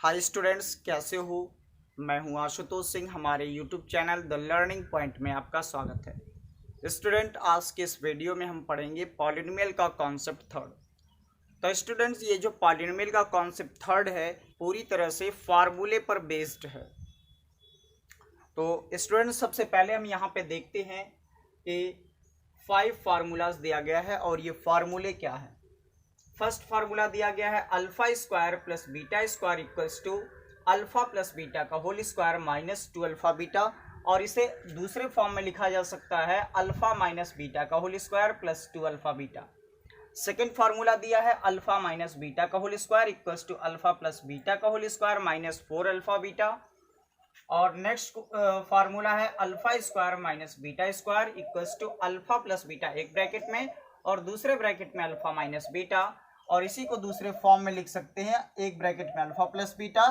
Hi students, कैसे हो। मैं हूं आशुतोष सिंह। हमारे YouTube channel the learning point में आपका स्वागत है। स्टूडेंट, आज के इस वीडियो में हम पढ़ेंगे पॉलिनोमियल का कॉन्सेप्ट थर्ड। तो स्टूडेंट्स, ये जो पॉलिनोमियल का कॉन्सेप्ट थर्ड है पूरी तरह से फार्मूले पर बेस्ड है। तो स्टूडेंट्स, सबसे पहले हम यहाँ पे देखते हैं कि 5 फार्मूलाज दिया गया है और ये फार्मूले क्या है। फर्स्ट फार्मूला दिया गया है alpha square plus beta square equals to alpha plus beta का whole square minus 2 alpha beta, और इसे दूसरे फॉर्म में लिखा जा सकता है अल्फा माइनस बीटा का whole square plus 2 alpha beta. Second formula दिया है अल्फा माइनस बीटा का whole square equals to alpha plus beta का whole square minus 4 alpha beta. और नेक्स्ट फार्मूला है alpha square minus beta square equals to alpha plus beta एक bracket में और दूसरे ब्रैकेट में अल्फा माइनस बीटा, और इसी को दूसरे फॉर्म में लिख सकते हैं एक ब्रैकेट में alpha plus beta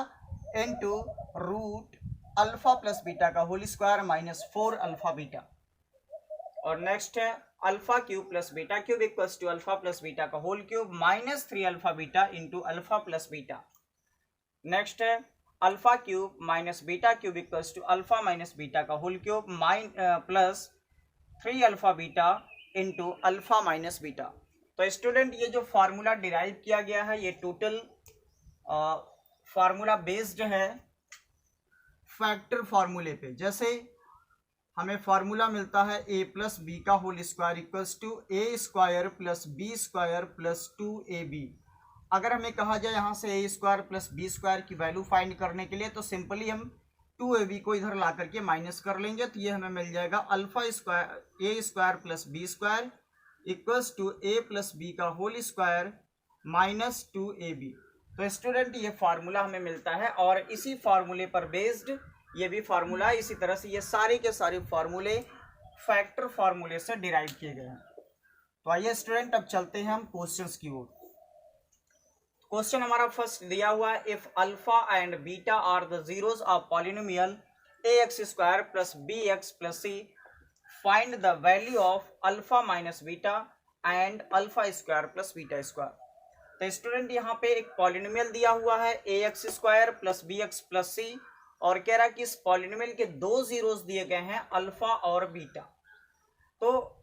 into root alpha plus beta का whole square minus 4 alpha beta. और नेक्स्ट है alpha cube plus beta cube equals to alpha plus beta का whole cube minus 3 alpha beta into alpha plus beta. Next है alpha cube minus beta cube equals to alpha minus beta का whole cube plus 3 alpha beta into alpha minus beta. तो student, ये जो formula derive किया गया है ये total formula based है फैक्टर फार्मूले पे। जैसे हमें फार्मूला मिलता है a प्लस बी का whole square equals to a square plus b square plus 2ab। अगर हमें कहा जाए यहाँ से a square plus b square की वैल्यू फाइंड करने के लिए तो सिंपली हम 2ab को इधर ला करके माइनस कर लेंगे, तो ये हमें मिल जाएगा alpha square a square plus b square equals to a plus b का होल स्क्वायर माइनस 2ab। तो स्टूडेंट, ये फार्मूला हमें मिलता है और इसी फार्मूले पर बेस्ड ये भी फार्मूला है। इसी तरह से ये सारे के सारे फार्मूले फैक्टर फार्मूले से डिराइव किए गए हैं। तो आइए स्टूडेंट, अब चलते हैं हम क्वेश्चंस की ओर। क्वेश्चन हमारा फर्स्ट दिया हुआ है, if alpha and beta are the zeros of polynomial a x square plus b x plus c, find the value of alpha minus beta and alpha square plus beta square. तो student, यहाँ पे एक polynomial दिया हुआ है a x square plus b x plus c, और कह रहा है कि इस पॉलिनोमियल के दो जीरोस दिए गए हैं अल्फा और बीटा। तो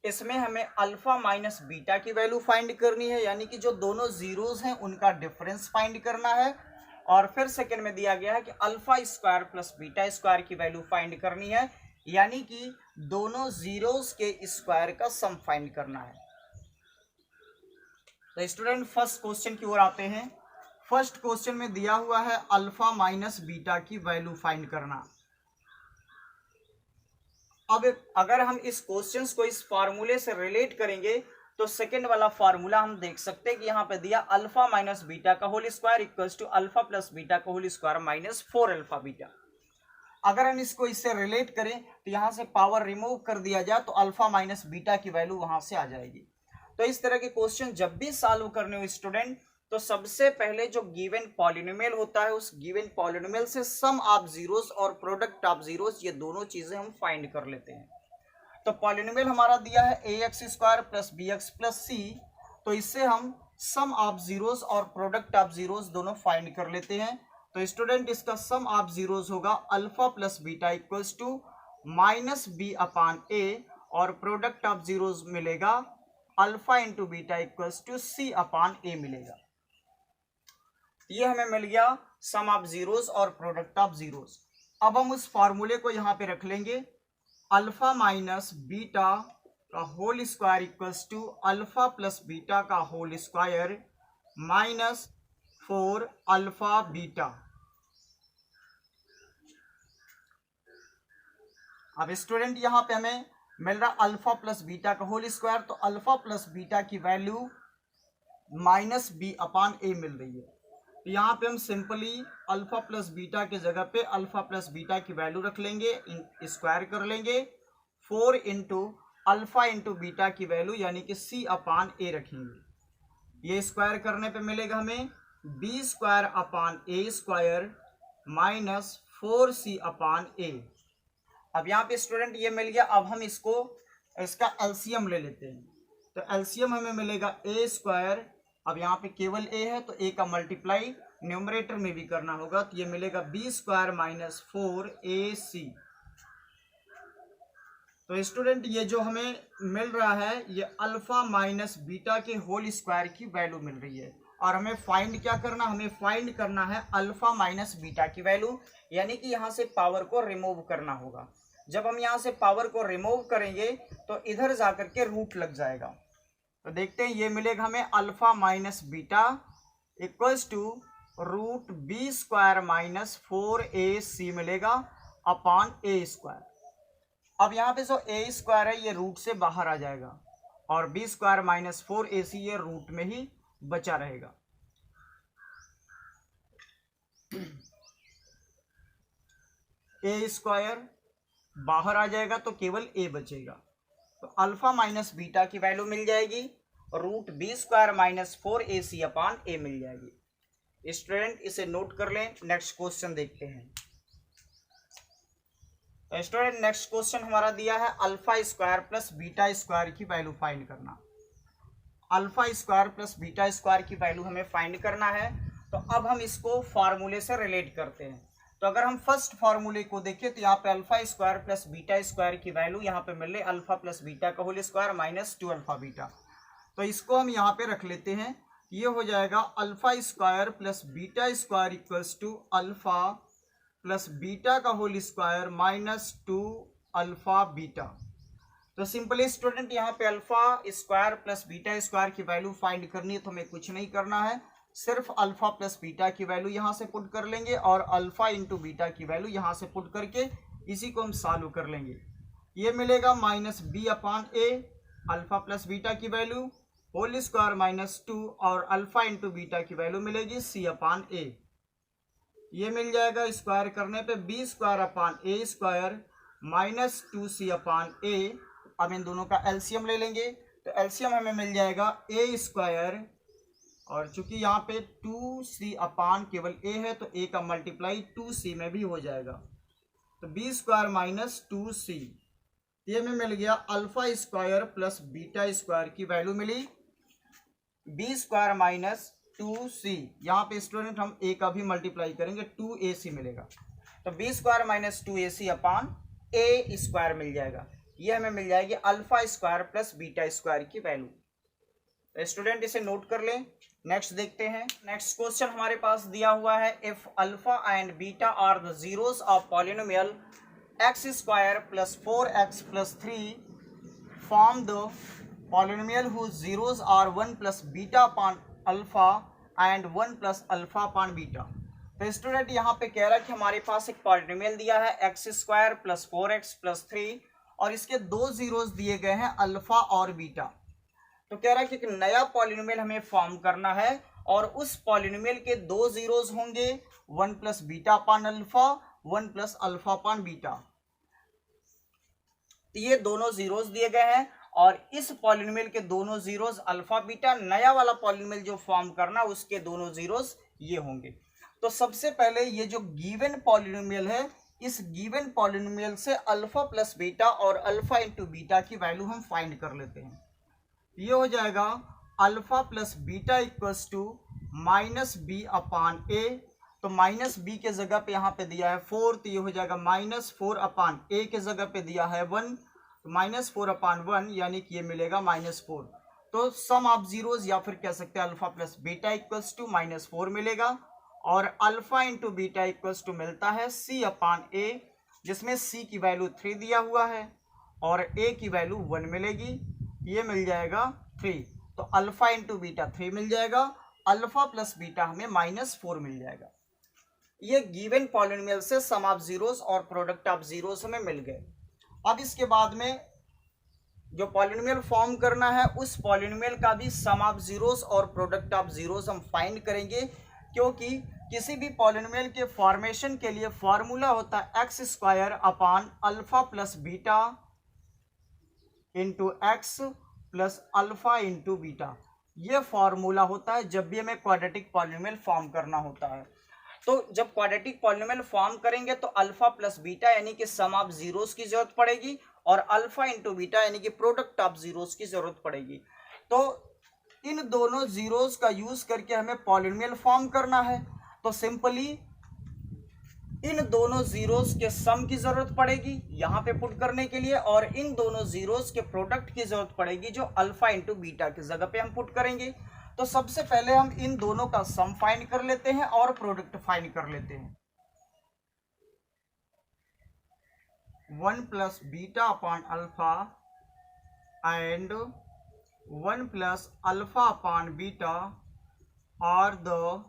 इसमें हमें अल्फा माइनस बीटा की वैल्यू फाइंड करनी है, यानी कि जो दोनों जीरोस हैं उनका डिफरेंस फाइंड करना है। और फिर सेकंड में दिया गया है कि alpha square plus beta square की वैल्यू फाइंड करनी है, यानी कि दोनों जीरोस के स्क्वायर का सम फाइंड करना है। तो स्टूडेंट, फर्स्ट क्वेश्चन की ओर आते हैं। फर्स्ट क्वेश्चन में दिया हुआ है अल्फा माइनस बीटा की वैल्यू फाइंड करना। अब अगर हम इस क्वेश्चंस को इस फार्मूले से रिलेट करेंगे तो सेकंड वाला फार्मूला हम देख सकते हैं कि यहाँ पे दिया अल्फा माइनस बीटा का whole square equals to alpha plus beta का whole square minus 4 alpha beta. अगर हम इसको इससे रिलेट करें तो यहाँ से पावर रिमूव कर दिया जाए तो अल्फा माइनस बीटा की वैल्यू वहां से आ जाएगी। तो इस तरह के क्वेश्चन जब भी सॉल्व करने हो स्टूडेंट, तो सबसे पहले जो गिवन पॉलिनोमियल होता है उस गिवन पॉलिनोमियल से सम ऑफ जीरोस और प्रोडक्ट ऑफ जीरोस, ये दोनों चीजें हम फाइंड कर लेते हैं। तो पॉलिनोमियल हमारा दिया है a x square plus b x plus c, तो इससे हम सम ऑफ जीरोस और प्रोडक्ट ऑफ जीरोस दोनों फाइंड कर लेते हैं। तो स्टूडेंट, इसका सम ऑफ जीरोस होगा alpha plus beta equals to minus b upon a, और प्रोडक्ट ऑफ जीरोस मिलेगा alpha into beta equals to c upon a मिलेगा। ये हमें मिल गया सम ऑफ जीरोस और प्रोडक्ट ऑफ जीरोस। अब हम उस फार्मूले को यहाँ पे रख लेंगे, अल्फा माइनस बीटा का whole square equals to alpha plus beta का whole square minus 4 alpha beta. अब स्टूडेंट, यहाँ पे हमें मिल रहा अल्फा प्लस बीटा का होल स्क्वायर, तो अल्फा प्लस बीटा की value minus b upon a मिल रही है। तो यहाँ पे हम सिंपली अल्फा प्लस बीटा के जगह पे अल्फा प्लस बीटा की वैल्यू रख लेंगे, स्क्वायर कर लेंगे, 4 इंटू अल्फा इंटू बीटा की वैल्यू यानी कि सी अपान ए रखेंगे। ये स्क्वायर करने पे मिलेगा हमें बी स्क्वायर अपान ए स्क्वायर माइनस 4c अपान ए। अब यहाँ पे स्टूडेंट ये मिल गया। अब हम इसका एलसीएम ले लेते हैं। तो एलसीएम हमें मिलेगा ए स्क्वायर, अब यहाँ पे केवल ए है तो ए का मल्टीप्लाई न्यूमरेटर में भी करना होगा, तो ये मिलेगा बी स्क्वायर माइनस 4ac। तो स्टूडेंट ये जो हमें मिल रहा है ये अल्फा माइनस बीटा के होल स्क्वायर की वैल्यू मिल रही है, और हमें फाइंड क्या करना, हमें फाइंड करना है अल्फा माइनस बीटा की वैल्यू, यानी कि यहाँ से पावर को रिमूव करना होगा। जब हम यहाँ से पावर को रिमूव करेंगे तो इधर जाकर के रूट लग जाएगा। तो देखते हैं ये मिलेगा हमें alpha minus beta equals to root b square minus 4ac मिलेगा अपॉन ए स्क्वायर। अब यहाँ पे जो ए स्क्वायर है ये रूट से बाहर आ जाएगा, और बी स्क्वायर माइनस 4ac ये रूट में ही बचा रहेगा। ए स्क्वायर बाहर आ जाएगा तो केवल ए बचेगा, तो अल्फा माइनस बीटा की वैल्यू मिल जाएगी, root b square minus 4ac upon a मिल जाएगी। स्टूडेंट इसे नोट कर लें। नेक्स्ट क्वेश्चन देखते हैं। स्टूडेंट नेक्स्ट क्वेश्चन हमारा दिया है alpha square plus beta square की वैल्यू फाइंड करना। Alpha square plus beta square की वैल्यू हमें फाइंड करना है, तो अब हम इसको फार्मूले से रिलेट करते हैं। तो अगर हम फर्स्ट फार्मूले को देखें तो यहाँ पे alpha square plus beta square की वैल्यू यहाँ पे मिल रही है अल्फा प्लस बीटा का whole square minus 2 alpha beta. तो इसको हम यहाँ पे रख लेते हैं, ये हो जाएगा alpha square plus beta square equals to alpha plus beta का whole square minus 2 alpha beta. तो सिंपली स्टूडेंट यहाँ पे alpha square plus beta square की वैल्यू फाइंड करनी है, तो हमें कुछ नहीं करना है, सिर्फ अल्फा प्लस बीटा की वैल्यू यहाँ से पुट कर लेंगे और अल्फा इंटू बीटा की वैल्यू यहाँ से पुट करके इसी को हम सॉल्व कर लेंगे। ये मिलेगा माइनस बी अपॉन ए, अल्फा प्लस बीटा की वैल्यू होल स्क्वायर माइनस 2, और अल्फा इंटू बीटा की वैल्यू मिलेगी सी अपॉन ए। ये मिल जाएगा स्क्वायर करने पे B square upon a square minus 2c upon ए। अब इन दोनों का एलसीएम ले लेंगे, तो एलसीएम हमें मिल जाएगा ए स्क्वायर, और चूंकि यहाँ पे 2c अपॉन केवल a है तो a का मल्टीप्लाई 2c में भी हो जाएगा, तो बी स्क्वायर माइनस 2c। ये में मिल गया alpha square plus beta square की वैल्यू मिली बी स्क्वायर माइनस 2c। यहाँ पे स्टूडेंट हम a का भी मल्टीप्लाई करेंगे, 2ac मिलेगा, तो b square minus 2ac upon a square मिल जाएगा। ये हमें मिल जाएगी alpha square plus beta square की वैल्यू। स्टूडेंट इसे नोट कर लें। नेक्स्ट देखते हैं। नेक्स्ट क्वेश्चन हमारे पास दिया हुआ है if alpha and beta are the zeros of polynomial x square plus 4x plus 3 form the polynomial whose zeros are 1 plus beta upon alpha and 1 plus alpha upon beta. तो student यहाँ पे कह रहा है कि हमारे पास एक पॉलिनोमियल दिया है x square plus 4x plus 3, और इसके दो जीरोस दिए गए हैं अल्फा और बीटा। तो कह रहा है कि एक नया पॉलिनोमियल हमें फॉर्म करना है, और उस पॉलिनोमियल के दो जीरोस होंगे 1 plus beta upon alpha 1 plus alpha upon beta. तो ये दोनों जीरोस दिए गए हैं, और इस पॉलिनोमियल के दोनों जीरोस अल्फा बीटा, नया वाला पॉलिनोमियल जो फॉर्म करना उसके दोनों जीरोस ये होंगे। तो सबसे पहले ये जो गिवन पॉलिनोमियल है, इस गिवन पॉलिनोमियल से अल्फा प्लस बीटा और अल्फा इंटू बीटा की वैल्यू हम फाइंड कर लेते हैं। ये हो जाएगा alpha plus beta equals to minus b upon a. तो माइनस बी के जगह पे यहाँ पे दिया है 4, तो ये हो जाएगा माइनस 4 अपॉन ए के जगह पे दिया है 1, तो माइनस 4 अपॉन 1 यानी कि ये मिलेगा माइनस 4। तो सम ऑफ जीरोज या फिर कह सकते हैं alpha plus beta equals to minus 4 मिलेगा, और alpha into beta equals to मिलता है सी अपॉन ए, जिसमें सी की वैल्यू 3 दिया हुआ है और ए की वैल्यू 1 मिलेगी, ये मिल जाएगा 3। तो अल्फा इंटू बीटा 3 मिल जाएगा, अल्फा प्लस बीटा हमें माइनस 4 मिल जाएगा। ये गिवन पॉलिनोमियल से सम ऑफ जीरोस और प्रोडक्ट ऑफ जीरोस हमें मिल गए। अब इसके बाद में जो पॉलिनोमियल फॉर्म करना है उस पॉलिनोमियल का भी सम ऑफ जीरोस और प्रोडक्ट ऑफ जीरोस हम फाइंड करेंगे, क्योंकि किसी भी पॉलिनोमियल के फॉर्मेशन के लिए फॉर्मूला होता है x square upon alpha plus beta into x plus alpha into beta. ये फॉर्मूला होता है जब भी हमें क्वाड्रेटिक पॉलिनोमियल फॉर्म करना होता है। तो जब क्वाड्रेटिक पॉलिनोमियल फॉर्म करेंगे तो अल्फा प्लस बीटा यानी कि सम ऑफ जीरोस की जरूरत पड़ेगी, और अल्फा इंटू बीटा यानी कि प्रोडक्ट ऑफ जीरोस की जरूरत पड़ेगी। तो इन दोनों जीरोस का यूज करके हमें पॉलिनोमियल फॉर्म करना है। तो सिंपली इन दोनों जीरोस के सम की जरूरत पड़ेगी यहां पे पुट करने के लिए, और इन दोनों जीरोस के प्रोडक्ट की जरूरत पड़ेगी जो अल्फा इंटू बीटा की जगह पे हम पुट करेंगे। तो सबसे पहले हम इन दोनों का सम फाइंड कर लेते हैं और प्रोडक्ट फाइंड कर लेते हैं। 1 plus beta upon alpha and 1 plus alpha upon beta are the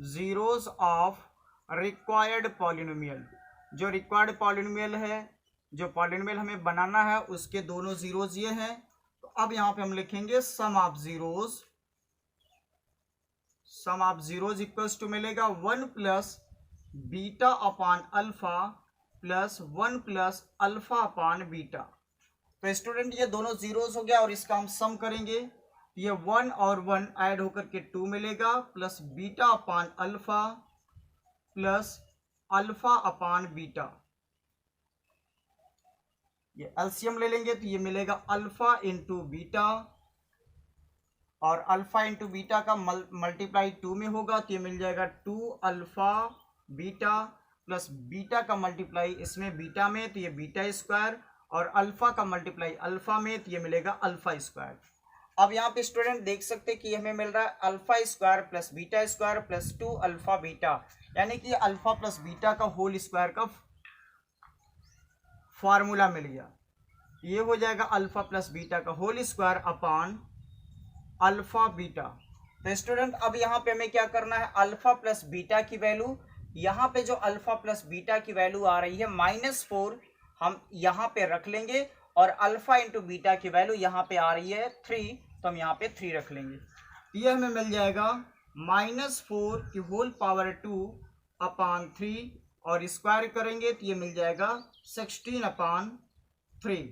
zeros of required polynomial. जो रिक्वायर्ड पॉलिनोमियल है, जो पॉलिनोमियल हमें बनाना है, उसके दोनों जीरोस ये हैं। तो अब यहां पे हम लिखेंगे sum of zeros. Sum of zeros equals to मिलेगा 1 plus beta upon alpha plus 1 plus alpha upon beta. तो स्टूडेंट ये दोनों जीरोस हो गया और इसका हम सम करेंगे। ये 1 और 1 ऐड होकर के 2 मिलेगा, plus beta upon alpha plus alpha upon beta. ये एलसीएम ले लेंगे तो ये मिलेगा अल्फा इंटू बीटा, और अल्फा इंटू बीटा का मल्टीप्लाई 2 में होगा तो ये मिल जाएगा 2 अल्फा बीटा, प्लस बीटा का मल्टीप्लाई इसमें बीटा में तो ये बीटा स्क्वायर, और अल्फा का मल्टीप्लाई अल्फा में तो ये मिलेगा अल्फा स्क्वायर। अब यहाँ पे स्टूडेंट देख सकते हैं कि हमें मिल रहा है alpha square plus beta square plus 2 alpha beta, यानी कि अल्फा प्लस बीटा का होल स्क्वायर का फॉर्मूला मिल गया। ये हो जाएगा अल्फा प्लस बीटा का whole square upon alpha beta. तो स्टूडेंट अब यहाँ पे हमें क्या करना है, अल्फा प्लस बीटा की वैल्यू, यहाँ पे जो अल्फा प्लस बीटा की वैल्यू आ रही है -4 हम यहाँ पे रख लेंगे, और अल्फा इंटू बीटा की वैल्यू यहाँ पे आ रही है 3, तो हम यहाँ पे 3 रख लेंगे। ये हमें मिल जाएगा -4 की होल पावर 2 अपॉन 3, और स्क्वायर करेंगे तो ये मिल जाएगा 16 अपॉन 3।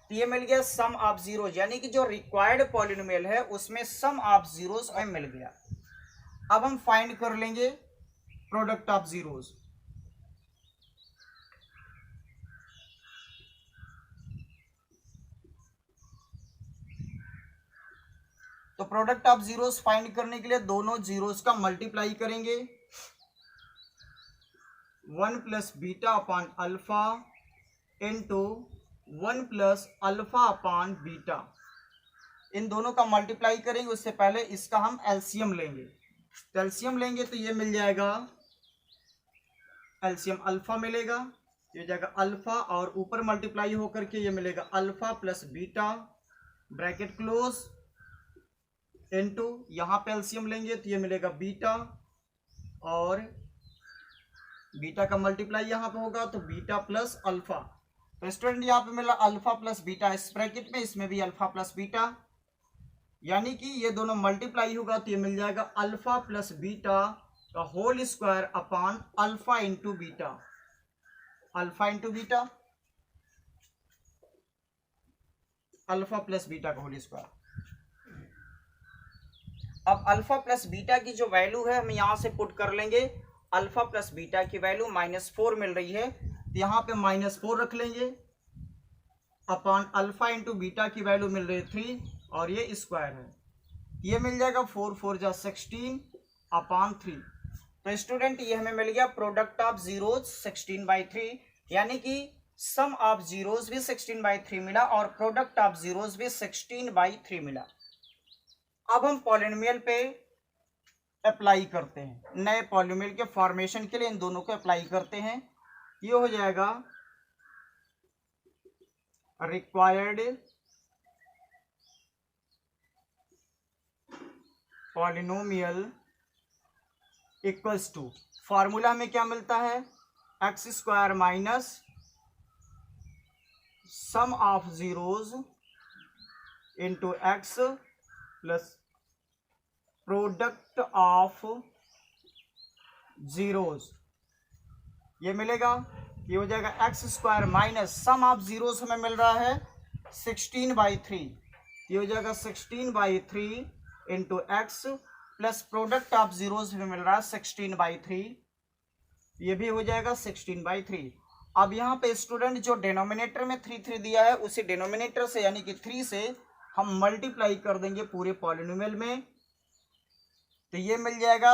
तो ये मिल गया सम ऑफ जीरोस, यानी कि जो रिक्वायर्ड पॉलिनोमियल है उसमें सम ऑफ जीरोस हमें मिल गया। अब हम फाइंड कर लेंगे प्रोडक्ट ऑफ जीरोस। तो प्रोडक्ट ऑफ जीरोस फाइंड करने के लिए दोनों जीरोस का मल्टीप्लाई करेंगे। 1 plus beta upon alpha into 1 plus alpha upon beta, इन दोनों का मल्टीप्लाई करेंगे। उससे पहले इसका हम एलसीएम लेंगे। तो एलसीएम लेंगे तो ये मिल जाएगा, एलसीएम अल्फा मिलेगा, ये जाएगा अल्फा, और ऊपर मल्टीप्लाई होकर के ये मिलेगा alpha plus beta bracket close into, यहाँ पे एलसीएम लेंगे तो ये मिलेगा बीटा, और बीटा का मल्टीप्लाई यहाँ पे होगा तो बीटा प्लस अल्फा। तो स्टूडेंट यहाँ पे मिला अल्फा प्लस बीटा इस ब्रैकेट में, इसमें भी अल्फा प्लस बीटा, यानी कि ये दोनों मल्टीप्लाई होगा तो ये मिल जाएगा अल्फा प्लस बीटा का whole square upon alpha into beta. Alpha into beta, alpha plus beta का होल स्क्वायर। अब अल्फा प्लस बीटा की जो वैल्यू है हम यहां से पुट कर लेंगे। अल्फा प्लस बीटा की वैल्यू -4 मिल रही है, तो यहाँ पे -4 रख लेंगे अपॉन अल्फा इंटू बीटा की वैल्यू मिल रही है 3, और ये स्क्वायर है, ये मिल जाएगा 4 4 जा 16 अपॉन 3। तो स्टूडेंट ये हमें मिल गया प्रोडक्ट ऑफ जीरोस 16/3, यानी कि सम ऑफ जीरोस भी 16/3 मिला और प्रोडक्ट ऑफ जीरोस भी 16/3 मिला। अब हम पॉलिनोमियल पे अप्लाई करते हैं, नए पॉलिनोमियल के फॉर्मेशन के लिए इन दोनों को अप्लाई करते हैं। ये हो जाएगा required polynomial equals to, formula हमें क्या मिलता है, x square minus sum of zeros into x plus product of zeros. ये मिलेगा, ये हो जाएगा x square minus sum of zeros हमें मिल रहा है 16/3, ये हो जाएगा 16/3 into x plus product of zeros हमें मिल रहा है 16/3, ये भी हो जाएगा 16/3। अब यहाँ पे स्टूडेंट जो डिनोमिनेटर में 3 3 दिया है उसी डिनोमिनेटर से यानी कि 3 से हम मल्टीप्लाई कर देंगे पूरे पॉलिनोमियल में, तो ये मिल जाएगा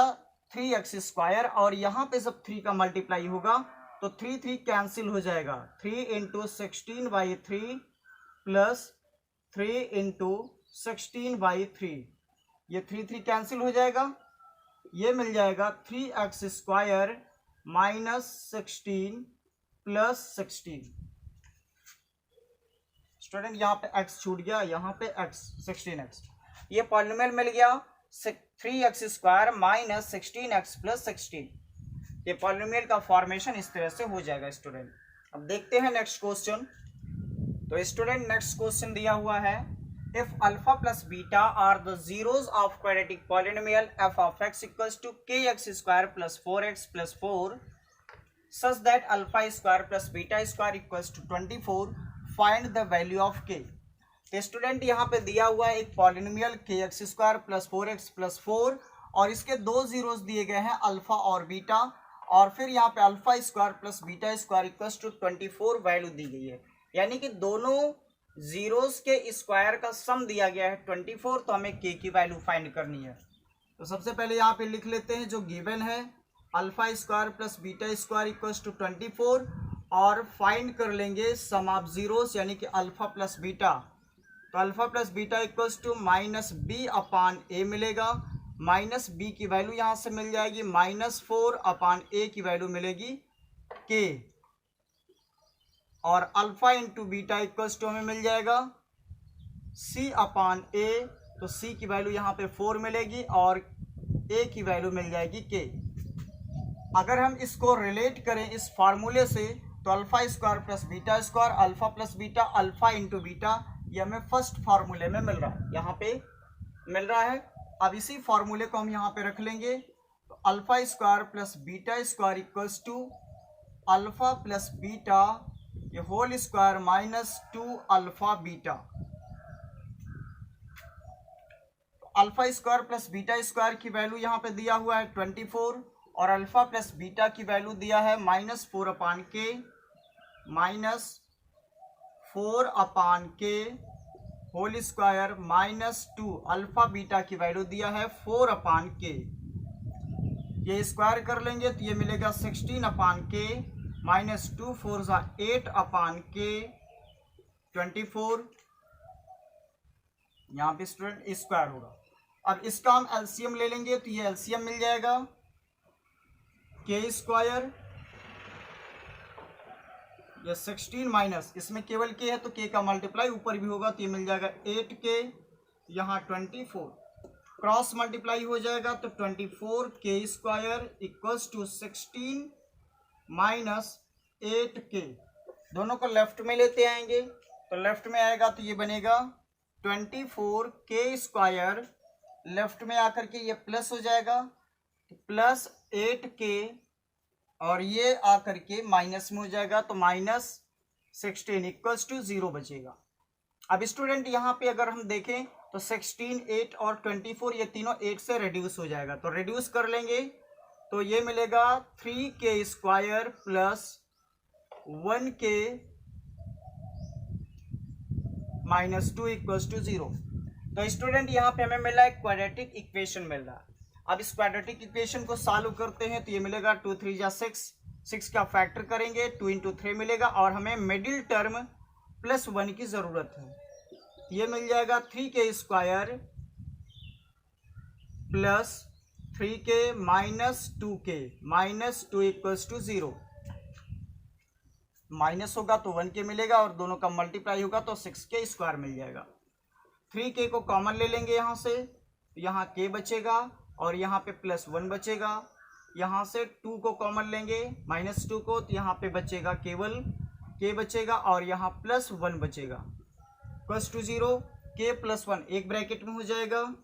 3x² और यहाँ पे जब 3 का मल्टीप्लाई होगा तो 3 कैंसिल हो जाएगा। 3 × 16/3 प्लस 3 × 16/3, ये 3 कैंसिल हो जाएगा। ये मिल जाएगा 3x² - 16 + 16। स्टूडेंट यहाँ पे x छूट गया, यहाँ पे x 16x, ये पॉलिनोमियल मिल गया 3x² - 16x + 16। ये पॉलिनोमियल का फॉर्मेशन इस तरह से हो जाएगा स्टूडेंट। अब देखते हैं नेक्स्ट क्वेश्चन। तो स्टूडेंट नेक्स्ट क्वेश्चन दिया हुआ है, if alpha plus beta are the zeros of quadratic polynomial f of x = kx² + 4x + 4 such that α² + β² = 24, find the value of k। तो स्टूडेंट यहाँ पे दिया हुआ है एक पॉलिनोमियल kx² + 4x + 4 और इसके दो जीरोस दिए गए हैं अल्फा और बीटा, और फिर यहाँ पे α² + β² = 24 वैल्यू दी गई है, यानी कि दोनों जीरोस के स्क्वायर का सम दिया गया है 24। तो हमें k की वैल्यू फाइंड करनी है। तो सबसे पहले यहाँ पे लिख लेते हैं जो गिवन है, α² + β² = 24 और फाइंड कर लेंगे सम ऑफ जीरोस यानी कि अल्फा प्लस बीटा। तो अल्फा प्लस बीटा = -b/a मिलेगा, माइनस बी की वैल्यू यहाँ से मिल जाएगी -4/a की वैल्यू मिलेगी k, और अल्फा इंटू बीटा = हमें मिल जाएगा c/a। तो c की वैल्यू यहाँ पे 4 मिलेगी और a की वैल्यू मिल जाएगी k। अगर हम इसको रिलेट करें इस फार्मूले से तो α² + β², alpha plus beta, alpha into beta, ये हमें फर्स्ट फार्मूले में मिल रहा है, यहाँ पे मिल रहा है। अब इसी फार्मूले को हम यहाँ पे रख लेंगे। तो α² + β² = अल्फा प्लस बीटा ये होल स्क्वायर -2α बीटा। α² + β² की वैल्यू यहाँ पे दिया हुआ है 24 और अल्फा प्लस बीटा की वैल्यू दिया है -4/k -4/k whole square -2, alpha beta की वैल्यू दिया है 4/k। ये स्क्वायर कर लेंगे तो ये मिलेगा 16/k -2 4 8/k 24, यहाँ पे स्टूडेंट स्क्वायर होगा। अब इसका हम एलसीएम ले लेंगे तो ये एलसीएम मिल जाएगा k², ये 16 माइनस इसमें केवल k है तो k का मल्टीप्लाई ऊपर भी होगा तो ये मिल जाएगा 8k, यहाँ 24 क्रॉस मल्टीप्लाई हो जाएगा तो 24k² = 16 माइनस 8k। दोनों को लेफ्ट में लेते आएंगे तो लेफ्ट में आएगा तो ये बनेगा 24k², लेफ्ट में आकर के ये प्लस हो जाएगा तो प्लस 8k और ये आकर के माइनस में हो जाएगा तो -16 = 0 बचेगा। अब स्टूडेंट यहाँ पे अगर हम देखें तो 16, 8 और 24 ये तीनों 8 से रिड्यूस हो जाएगा, तो रिड्यूस कर लेंगे तो ये मिलेगा 3k² + 1k -2 = 0। तो स्टूडेंट यहाँ पे हमें मिला एक क्वाड्रेटिक इक्वेशन मिल रहा है। अब इस क्वाड्रेटिक इक्वेशन को सॉल्व करते हैं तो ये मिलेगा 2 3 जा 6 का फैक्टर करेंगे 2 × 3 मिलेगा और हमें मिडिल टर्म +1 की ज़रूरत है। ये मिल जाएगा 3k² + 3k -2k -2 = 0, माइनस होगा तो 1k मिलेगा और दोनों का मल्टीप्लाई होगा तो 6k² मिल जाएगा। 3k को कॉमन ले लेंगे यहाँ से, यहाँ k बचेगा और यहाँ पे +1 बचेगा। यहाँ से 2 को कॉमन लेंगे -2 को तो यहाँ पे बचेगा केवल k बचेगा और यहाँ +1 बचेगा = 0। k + 1 एक ब्रैकेट में हो जाएगा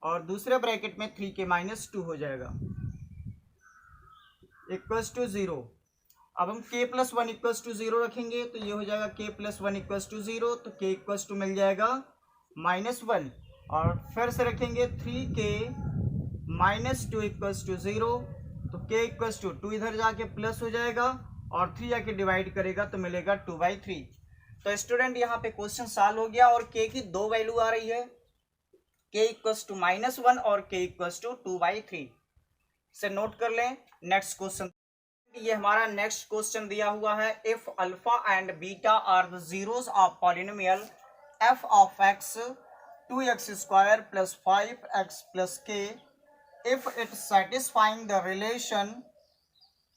और दूसरे ब्रैकेट में 3k -2 हो जाएगा = 0। अब हम k + 1 = 0 रखेंगे तो ये हो जाएगा k + 1 = 0, तो k मिल जाएगा -1 और फिर से रखेंगे 3k -2 = 0, तो k = 2 इधर जाके प्लस हो जाएगा और 3 आके डिवाइड करेगा तो मिलेगा 2/3। तो स्टूडेंट यहाँ पे क्वेश्चन सॉल्व हो गया और k की 2 वैल्यू आ रही है k इक्वल्स टू -1 और k इक्वल्स टू 2/3 से नोट कर लें। नेक्स्ट क्वेश्चन, ये हमारा नेक्स्ट क्वेश्चन दिया हुआ है, if alpha and beta are the zeros of polynomial f of x 2x² plus 5x plus k if it satisfying the relation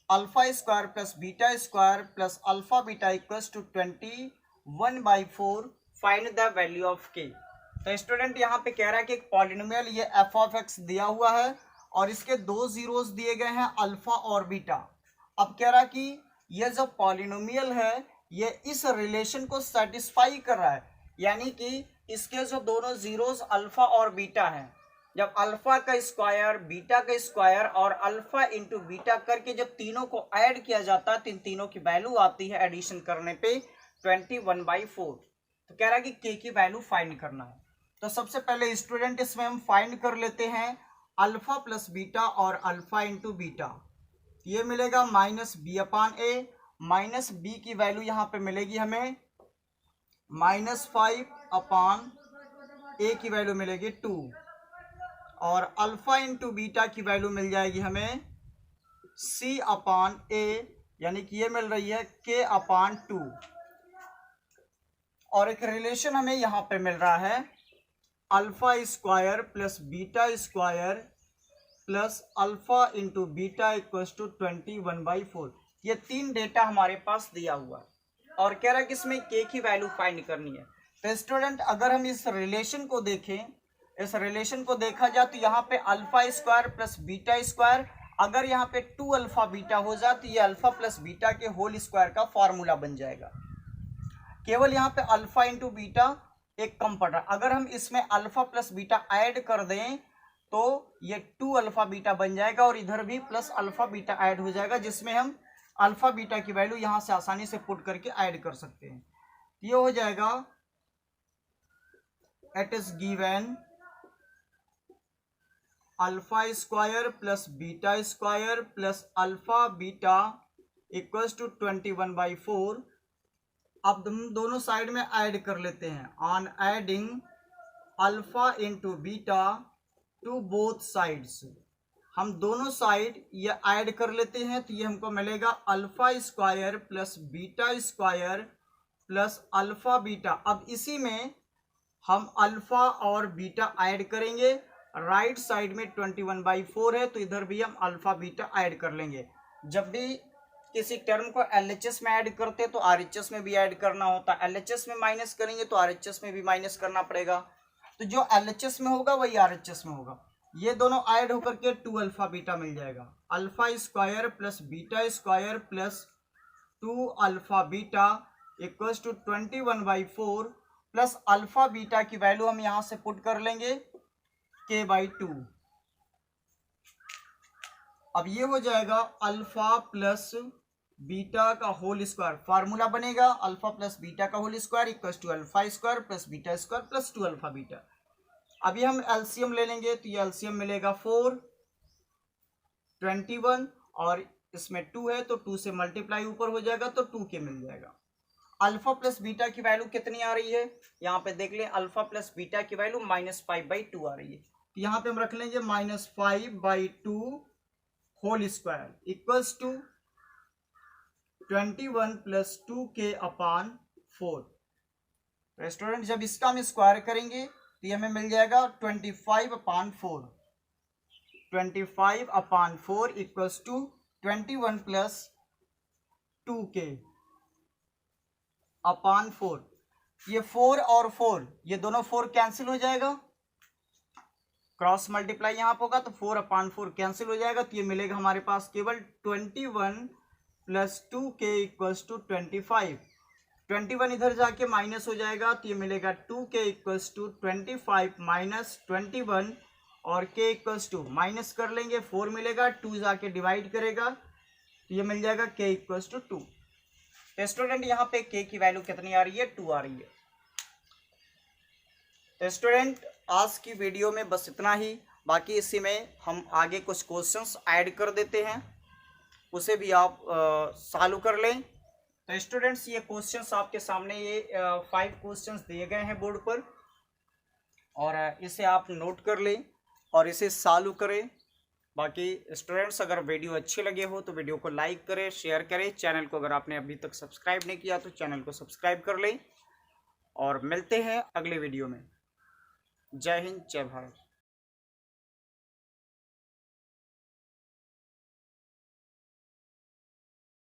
alpha square plus beta square plus alpha beta equals to 21/4 find the value of k। तो student यहाँ पे कह रहा है कि एक polynomial ये f of x दिया हुआ है और इसके दो जीरोस दिए गए हैं अल्फा और बीटा। अब कह रहा है कि ये जो पॉलिनोमियल है ये इस रिलेशन को सेटिस्फाई कर रहा है, यानी कि इसके जो दोनों जीरोस अल्फा और बीटा हैं, जब अल्फा का स्क्वायर बीटा का स्क्वायर और अल्फा इंटू बीटा करके जब तीनों को ऐड किया जाता है तो इन तीनों की वैल्यू आती है एडिशन करने पे 21/4। तो कह रहा है कि k की वैल्यू फाइंड करना है। तो सबसे पहले स्टूडेंट इसमें हम फाइंड कर लेते हैं अल्फा प्लस बीटा और अल्फा इंटू बीटा। ये मिलेगा -b/a, माइनस बी की वैल्यू यहाँ पे मिलेगी हमें -5/a की वैल्यू मिलेगी 2 और अल्फा इंटू बीटा की वैल्यू मिल जाएगी हमें c/a, यानी कि ये मिल रही है k/2 और एक रिलेशन हमें यहाँ पे मिल रहा है alpha square plus beta square plus alpha into beta equals to 21/4। ये तीन डेटा हमारे पास दिया हुआ है और कह रहा है कि इसमें k की वैल्यू फाइंड करनी है। तो स्टूडेंट अगर हम इस रिलेशन को देखें, इस रिलेशन को देखा जाए तो यहाँ पे alpha square plus beta square, अगर यहाँ पे 2 अल्फा बीटा हो जाए तो ये अल्फा प्लस बीटा के होल स्क्वायर का फॉर्मूला बन जाएगा। केवल यहाँ पे अल्फा इंटू बीटा एक कम पड़ रहा है, अगर हम इसमें अल्फा प्लस बीटा ऐड कर दें तो ये 2 अल्फा बीटा बन जाएगा और इधर भी प्लस अल्फा बीटा ऐड हो जाएगा, जिसमें हम अल्फा बीटा की वैल्यू यहाँ से आसानी से पुट करके ऐड कर सकते हैं। ये हो जाएगा it is given alpha square plus beta square plus alpha beta equals to 21/4। अब हम दोनों साइड में ऐड कर लेते हैं, on adding alpha into beta two both sides. हम दोनों साइड ये ऐड कर लेते हैं तो ये हमको मिलेगा alpha square plus beta square plus alpha beta. अब इसी में हम अल्फा और बीटा ऐड करेंगे, राइट साइड में 21/4 है तो इधर भी हम अल्फा बीटा ऐड कर लेंगे। जब भी किसी टर्म को LHS में ऐड करते हैं तो RHS में भी ऐड करना होता है, LHS में माइनस करेंगे तो RHS में भी माइनस करना पड़ेगा, तो जो LHS में होगा वही RHS में होगा। ये दोनों ऐड होकर के 2 अल्फा बीटा मिल जाएगा, alpha square plus beta square plus 2 alpha beta equals to 21/4 plus alpha beta की वैल्यू हम यहाँ से पुट कर लेंगे k/2। अब ये हो जाएगा अल्फा प्लस बीटा का होल स्क्वायर, फार्मूला बनेगा अल्फा प्लस बीटा का whole square equals to alpha square plus beta square plus 2 alpha beta. अभी हम एलसीएम ले लेंगे तो ये एलसीएम मिलेगा 4, 21 और इसमें 2 है तो 2 से मल्टीप्लाई ऊपर हो जाएगा तो 2k मिल जाएगा। अल्फा प्लस बीटा की वैल्यू कितनी आ रही है, यहाँ पे देख लें, अल्फा प्लस बीटा की वैल्यू -5/2 आ रही है, तो यहाँ पे हम रख लेंगे -5/2 whole square equals to 21 plus 2k/4। तो स्टूडेंट जब इसका हम स्क्वायर करेंगे तो ये हमें मिल जाएगा 25/4, 25/4 इक्वल्स टू 21 प्लस 2k/4। ये 4 और 4 ये दोनों 4 कैंसिल हो जाएगा, क्रॉस मल्टीप्लाई यहाँ पर होगा तो 4/4 कैंसिल हो जाएगा, तो ये मिलेगा हमारे पास केवल 21 प्लस 2k इक्वल्स टू 25। 21 इधर जाके माइनस हो जाएगा तो ये मिलेगा 2k इक्वल्स टू 25 माइनस 21 और k इक्वल्स टू माइनस कर लेंगे 4 मिलेगा, 2 जाके डिवाइड करेगा तो ये मिल जाएगा k इक्वल्स टू 2। तो स्टूडेंट यहाँ पे k की वैल्यू कितनी आ रही है, 2 आ रही है। तो स्टूडेंट आज की वीडियो में बस इतना ही, बाकी इसी में हम आगे कुछ क्वेश्चंस ऐड कर देते हैं, उसे भी आप सॉल्व कर लें। तो स्टूडेंट्स ये क्वेश्चंस आपके सामने ये 5 क्वेश्चंस दिए गए हैं बोर्ड पर और इसे आप नोट कर लें और इसे चालू करें। बाकी स्टूडेंट्स, अगर वीडियो अच्छे लगे हो तो वीडियो को लाइक करें, शेयर करें। चैनल को अगर आपने अभी तक सब्सक्राइब नहीं किया तो चैनल को सब्सक्राइब कर लें और मिलते हैं अगले वीडियो में। जय हिंद, जय भारत।